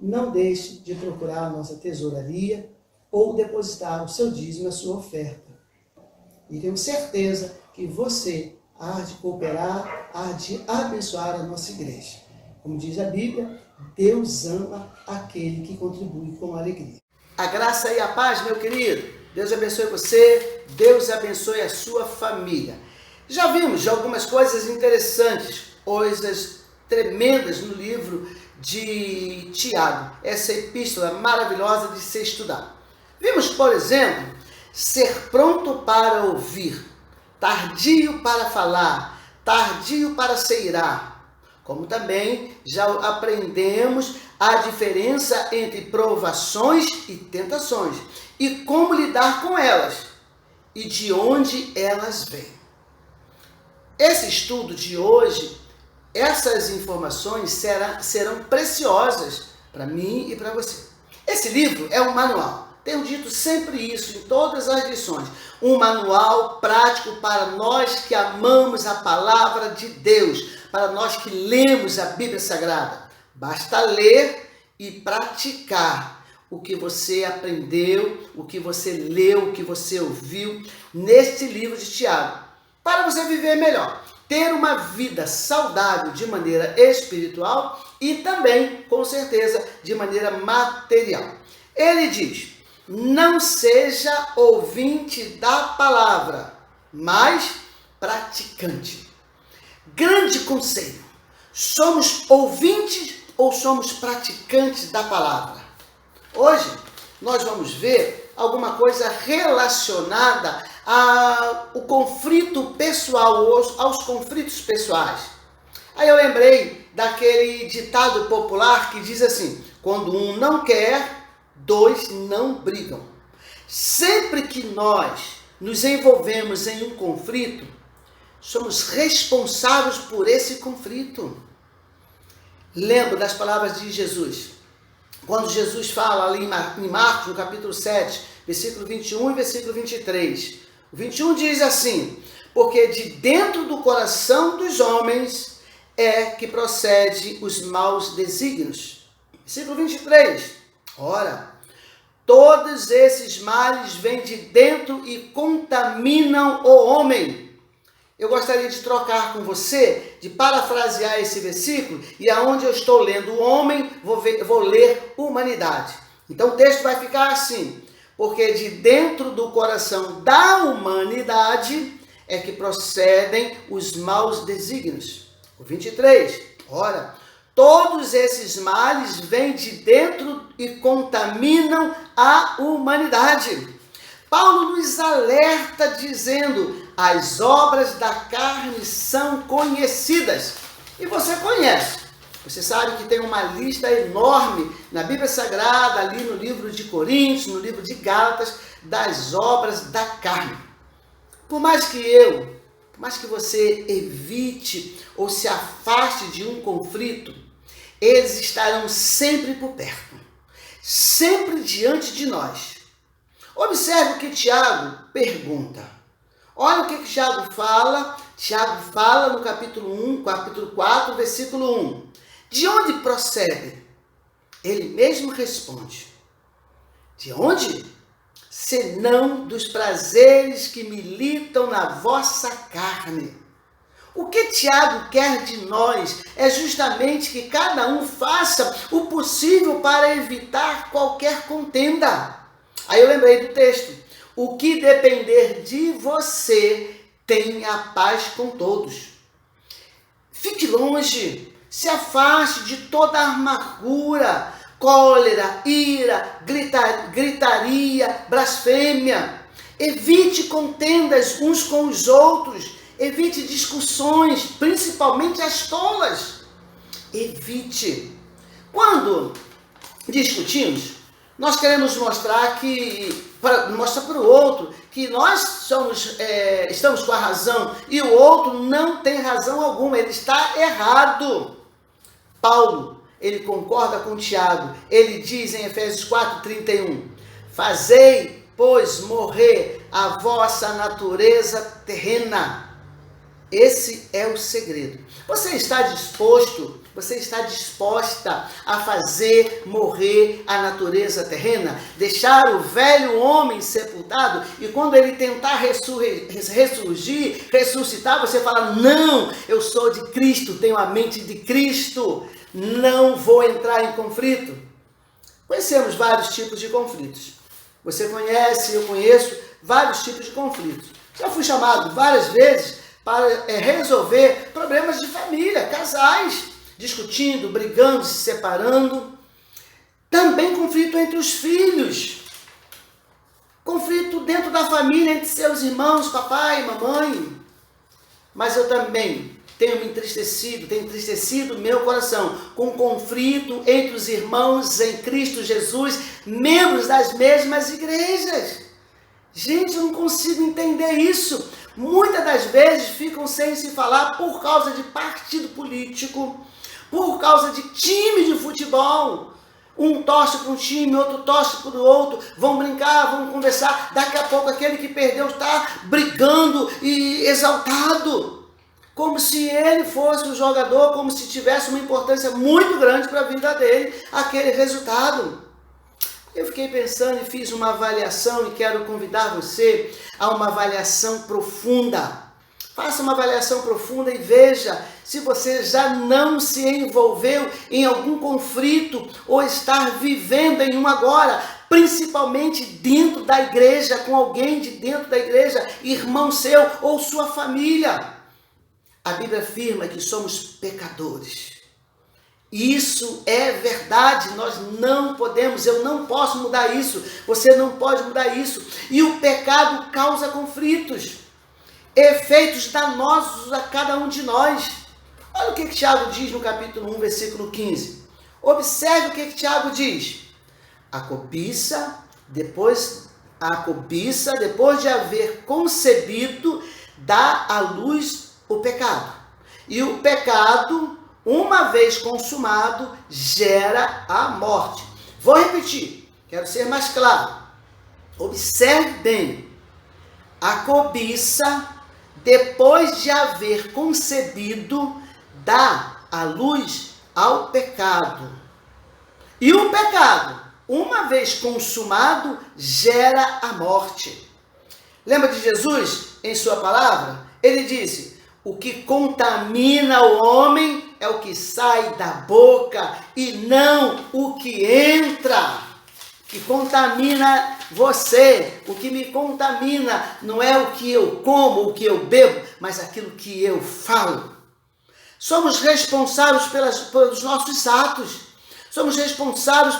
não deixe de procurar a nossa tesouraria ou depositar o seu dízimo, a sua oferta. E tenho certeza que você há de cooperar, há de abençoar a nossa igreja. Como diz a Bíblia, Deus ama aquele que contribui com alegria. A graça e a paz, meu querido. Deus abençoe você, Deus abençoe a sua família. Já vimos algumas coisas interessantes, coisas tremendas no livro de Tiago, essa epístola maravilhosa de ser estudada. Vimos, por exemplo, ser pronto para ouvir, tardio para falar, tardio para se irar. Como também já aprendemos a diferença entre provações e tentações e como lidar com elas e de onde elas vêm. Esse estudo de hoje, essas informações serão preciosas para mim e para você. Esse livro é um manual. Tenho dito sempre isso em todas as lições. Um manual prático para nós que amamos a palavra de Deus, para nós que lemos a Bíblia Sagrada. Basta ler e praticar o que você aprendeu, o que você leu, o que você ouviu neste livro de Tiago, para você viver melhor, ter uma vida saudável de maneira espiritual e também, com certeza, de maneira material. Ele diz: não seja ouvinte da palavra, mas praticante. Grande conselho. Somos ouvintes ou somos praticantes da palavra? Hoje nós vamos ver alguma coisa relacionada ao conflito pessoal, aos conflitos pessoais. Aí eu lembrei daquele ditado popular que diz assim: quando um não quer, dois não brigam. Sempre que nós nos envolvemos em um conflito, somos responsáveis por esse conflito. Lembro das palavras de Jesus. Quando Jesus fala ali em Marcos, no capítulo 7, versículo 21 e versículo 23. O 21 diz assim: porque de dentro do coração dos homens é que procede os maus desígnios. Versículo 23. Ora, todos esses males vêm de dentro e contaminam o homem. Eu gostaria de trocar com você, de parafrasear esse versículo, e aonde eu estou lendo o homem, vou ler humanidade. Então o texto vai ficar assim: porque de dentro do coração da humanidade é que procedem os maus desígnios. O 23, ora, todos esses males vêm de dentro e contaminam a humanidade. Paulo nos alerta dizendo: as obras da carne são conhecidas. E você conhece. Você sabe que tem uma lista enorme na Bíblia Sagrada, ali no livro de Coríntios, no livro de Gálatas, das obras da carne. Por mais que você evite ou se afaste de um conflito, eles estarão sempre por perto, sempre diante de nós. Observe o que Tiago pergunta. Olha o que Tiago fala. Tiago fala no capítulo 1, capítulo 4, versículo 1. De onde procede? Ele mesmo responde: de onde? Senão dos prazeres que militam na vossa carne. O que Tiago quer de nós é justamente que cada um faça o possível para evitar qualquer contenda. Aí eu lembrei do texto: o que depender de você, tenha paz com todos. Fique longe, se afaste de toda amargura, cólera, ira, gritaria, blasfêmia. Evite contendas uns com os outros, evite discussões, principalmente as tolas. Evite. Quando discutimos, nós queremos mostrar para o outro que nós estamos com a razão e o outro não tem razão alguma, ele está errado. Paulo, ele concorda com Tiago, ele diz em Efésios 4:31, fazei, pois, morrer a vossa natureza terrena. Esse é o segredo. Você está disposto Você está disposta a fazer morrer a natureza terrena? Deixar o velho homem sepultado e quando ele tentar ressuscitar, você fala, não, eu sou de Cristo, tenho a mente de Cristo, não vou entrar em conflito. Conhecemos vários tipos de conflitos. Você conhece, eu conheço vários tipos de conflitos. Já fui chamado várias vezes para resolver problemas de família, casais, discutindo, brigando, se separando. Também conflito entre os filhos. Conflito dentro da família, entre seus irmãos, papai e mamãe. Mas eu também tenho me entristecido, tenho entristecido meu coração com conflito entre os irmãos em Cristo Jesus, membros das mesmas igrejas. Gente, eu não consigo entender isso. Muitas das vezes ficam sem se falar por causa de partido político, por causa de time de futebol. Um torce para um time, outro torce para o outro, vão brincar, vão conversar. Daqui a pouco aquele que perdeu está brigando e exaltado, como se ele fosse o jogador, como se tivesse uma importância muito grande para a vida dele, aquele resultado. Eu fiquei pensando e fiz uma avaliação e quero convidar você a uma avaliação profunda. Faça uma avaliação profunda e veja se você já não se envolveu em algum conflito ou está vivendo em um agora, principalmente dentro da igreja, com alguém de dentro da igreja, irmão seu ou sua família. A Bíblia afirma que somos pecadores. Isso é verdade, nós não podemos, eu não posso mudar isso, você não pode mudar isso. E o pecado causa conflitos, efeitos danosos a cada um de nós. Olha o que Tiago diz no capítulo 1, versículo 15. Observe o que Tiago diz. A cobiça, depois de haver concebido, dá à luz o pecado. E o pecado, uma vez consumado, gera a morte. Vou repetir, quero ser mais claro. Observe bem. A cobiça, depois de haver concebido, dá a luz ao pecado. E o pecado, uma vez consumado, gera a morte. Lembra de Jesus em sua palavra? Ele disse: o que contamina o homem é o que sai da boca e não o que entra. O que contamina você, o que me contamina não é o que eu como, o que eu bebo, mas aquilo que eu falo. Somos responsáveis pelos nossos atos. Somos responsáveis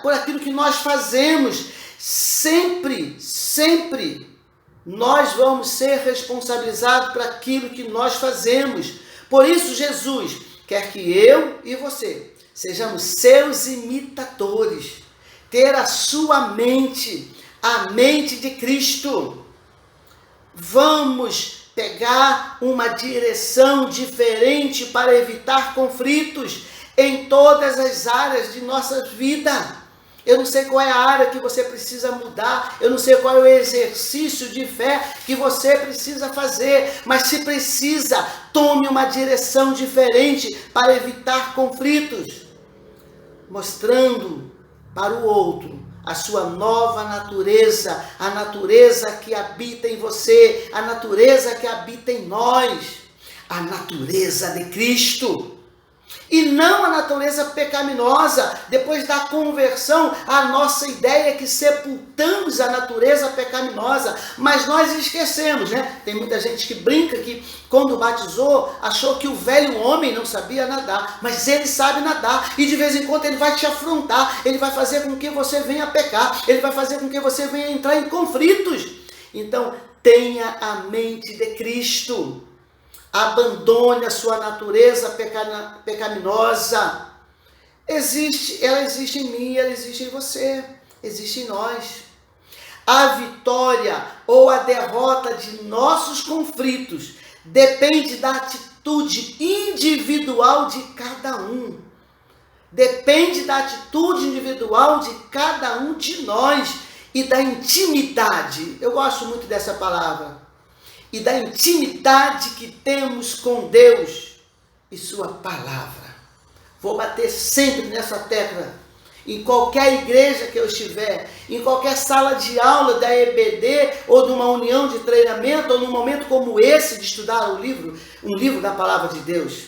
por aquilo que nós fazemos. Sempre nós vamos ser responsabilizados por aquilo que nós fazemos. Por isso Jesus quer que eu e você sejamos seus imitadores. Ter a sua mente, a mente de Cristo. Vamos pegar uma direção diferente para evitar conflitos em todas as áreas de nossa vida. Eu não sei qual é a área que você precisa mudar, eu não sei qual é o exercício de fé que você precisa fazer, mas se precisa, tome uma direção diferente para evitar conflitos, mostrando para o outro a sua nova natureza, a natureza que habita em você, a natureza que habita em nós, a natureza de Cristo. E não a natureza pecaminosa. Depois da conversão, a nossa ideia é que sepultamos a natureza pecaminosa, mas nós esquecemos, né? Tem muita gente que brinca que quando batizou, achou que o velho homem não sabia nadar, mas ele sabe nadar, e de vez em quando ele vai te afrontar, ele vai fazer com que você venha pecar, ele vai fazer com que você venha entrar em conflitos. Então, tenha a mente de Cristo. Abandone a sua natureza pecaminosa. Ela existe em mim, ela existe em você, existe em nós. A vitória ou a derrota de nossos conflitos depende da atitude individual de cada um. Depende da atitude individual de cada um de nós e da intimidade. Eu gosto muito dessa palavra. E da intimidade que temos com Deus e sua palavra. vou bater sempre nessa tecla. Em qualquer igreja que eu estiver, em qualquer sala de aula da EBD, ou de uma união de treinamento, ou num momento como esse de estudar um livro da Palavra de Deus.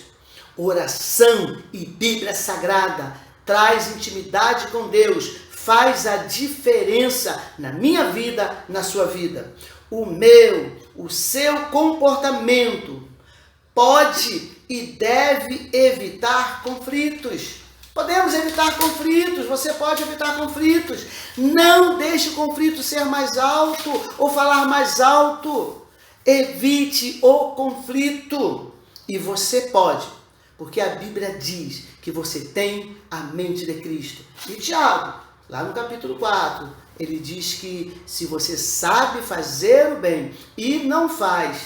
Oração e Bíblia Sagrada traz intimidade com Deus, faz a diferença na minha vida, na sua vida. O seu comportamento pode e deve evitar conflitos. Podemos evitar conflitos, você pode evitar conflitos. Não deixe o conflito ser mais alto ou falar mais alto. Evite o conflito. E você pode, porque a Bíblia diz que você tem a mente de Cristo. E Tiago, lá no capítulo 4, ele diz que se você sabe fazer o bem e não faz,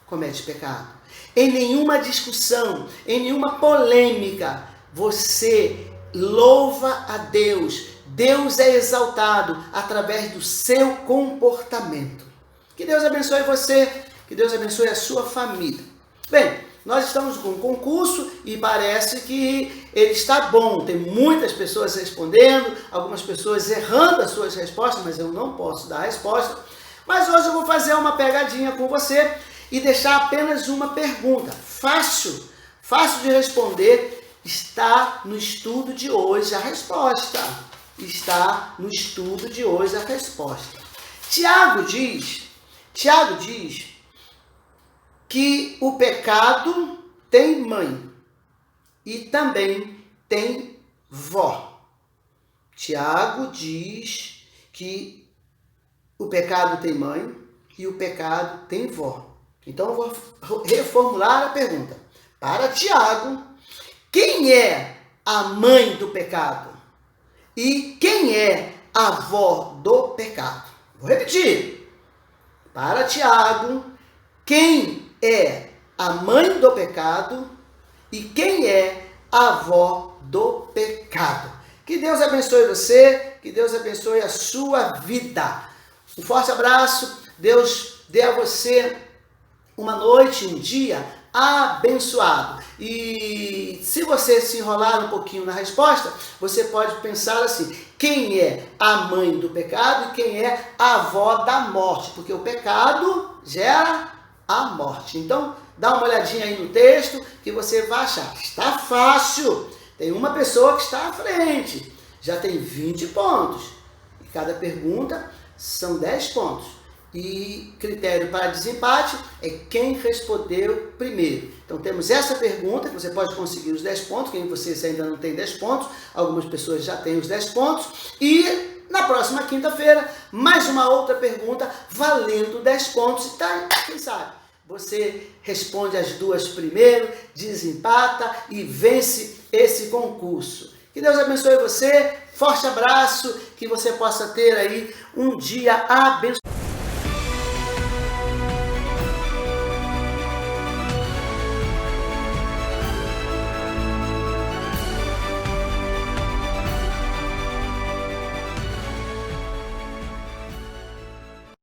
comete pecado. Em nenhuma discussão, em nenhuma polêmica, você louva a Deus. Deus é exaltado através do seu comportamento. Que Deus abençoe você, que Deus abençoe a sua família. Bem, nós estamos com um concurso e parece que ele está bom. Tem muitas pessoas respondendo, algumas pessoas errando as suas respostas, mas eu não posso dar a resposta. Mas hoje eu vou fazer uma pegadinha com você e deixar apenas uma pergunta. Fácil de responder. Está no estudo de hoje a resposta. Está no estudo de hoje a resposta. Tiago diz que o pecado tem mãe e também tem vó. Tiago diz que o pecado tem mãe e o pecado tem vó. Então eu vou reformular a pergunta. Para Tiago, quem é a mãe do pecado? E quem é a avó do pecado? Vou repetir. Para Tiago, quem é a mãe do pecado e quem é a avó do pecado? Que Deus abençoe você, que Deus abençoe a sua vida. Um forte abraço. Deus dê a você uma noite, um dia abençoado. E se você se enrolar um pouquinho na resposta, você pode pensar assim: quem é a mãe do pecado e quem é a avó da morte? Porque o pecado gera a morte. Então, dá uma olhadinha aí no texto que você vai achar. Está fácil. Tem uma pessoa que está à frente. Já tem 20 pontos. E cada pergunta são 10 pontos. E critério para desempate é quem respondeu primeiro. Então temos essa pergunta, que você pode conseguir os 10 pontos, quem você ainda não tem 10 pontos, algumas pessoas já têm os 10 pontos. E na próxima quinta-feira, mais uma outra pergunta valendo 10 pontos. E tá, quem sabe, você responde as duas primeiro, desempata e vence esse concurso. Que Deus abençoe você, forte abraço, que você possa ter aí um dia abençoado.